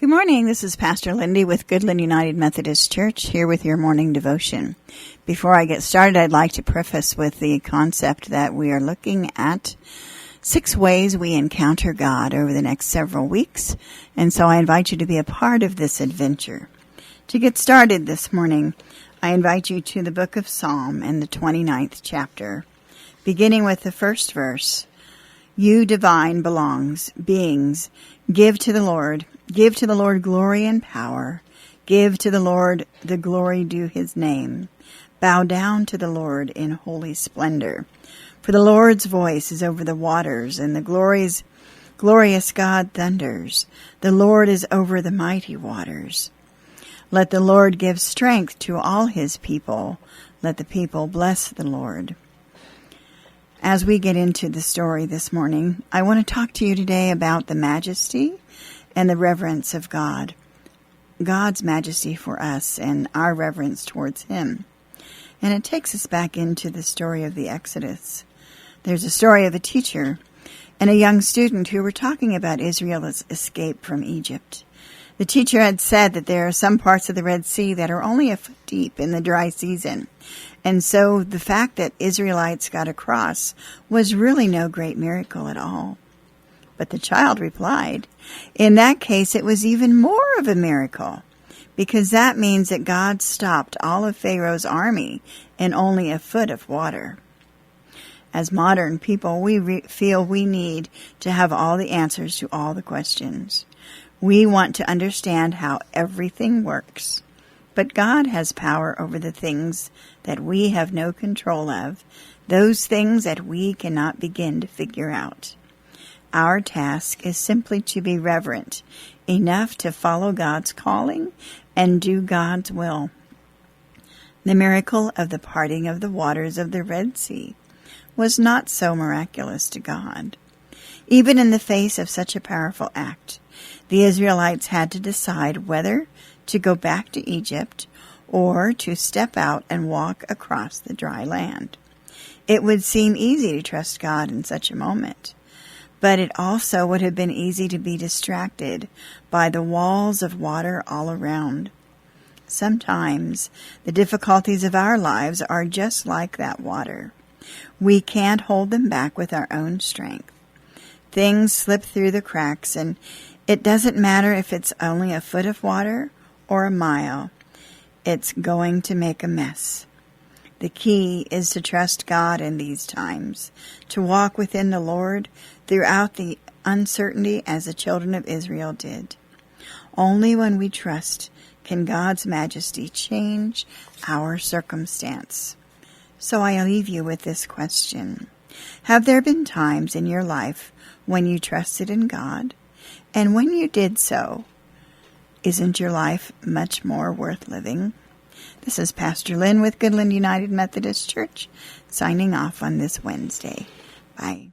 Good morning. This is Pastor Lynde with Goodland United Methodist Church here with your morning devotion. Before I get started, I'd like to preface with the concept that we are looking at 6 ways we encounter God over the next several weeks, and so I invite you to be a part of this adventure. To get started this morning, I invite you to the book of Psalm and the 29th chapter, beginning with the first verse. You divine beings, give to the Lord glory and power. Give to the Lord the glory due his name. Bow down to the Lord in holy splendor. For the Lord's voice is over the waters, and the glorious God thunders. The Lord is over the mighty waters. Let the Lord give strength to all his people. Let the people bless the Lord. As we get into the story this morning, I want to talk to you today about the majesty and the reverence of God. God's majesty for us and our reverence towards him. And it takes us back into the story of the Exodus. There's a story of a teacher and a young student who were talking about Israel's escape from Egypt. The teacher had said that there are some parts of the Red Sea that are only a foot deep in the dry season. And so the fact that Israelites got across was really no great miracle at all. But the child replied, in that case, it was even more of a miracle, because that means that God stopped all of Pharaoh's army in only a foot of water. As modern people, we feel we need to have all the answers to all the questions. We want to understand how everything works. But God has power over the things that we have no control of, those things that we cannot begin to figure out. Our task is simply to be reverent enough to follow God's calling and do God's will. The miracle of the parting of the waters of the Red Sea was not so miraculous to God. Even in the face of such a powerful act, the Israelites had to decide whether to go back to Egypt or to step out and walk across the dry land. It would seem easy to trust God in such a moment, but it also would have been easy to be distracted by the walls of water all around. Sometimes the difficulties of our lives are just like that water. We can't hold them back with our own strength. Things slip through the cracks, and it doesn't matter if it's only a foot of water or a mile. It's going to make a mess. The key is to trust God in these times, to walk within the Lord throughout the uncertainty as the children of Israel did. Only when we trust can God's majesty change our circumstance. So I leave you with this question. Have there been times in your life when you trusted in God? And when you did so, isn't your life much more worth living? This is Pastor Lynn with Goodland United Methodist Church, signing off on this Wednesday. Bye.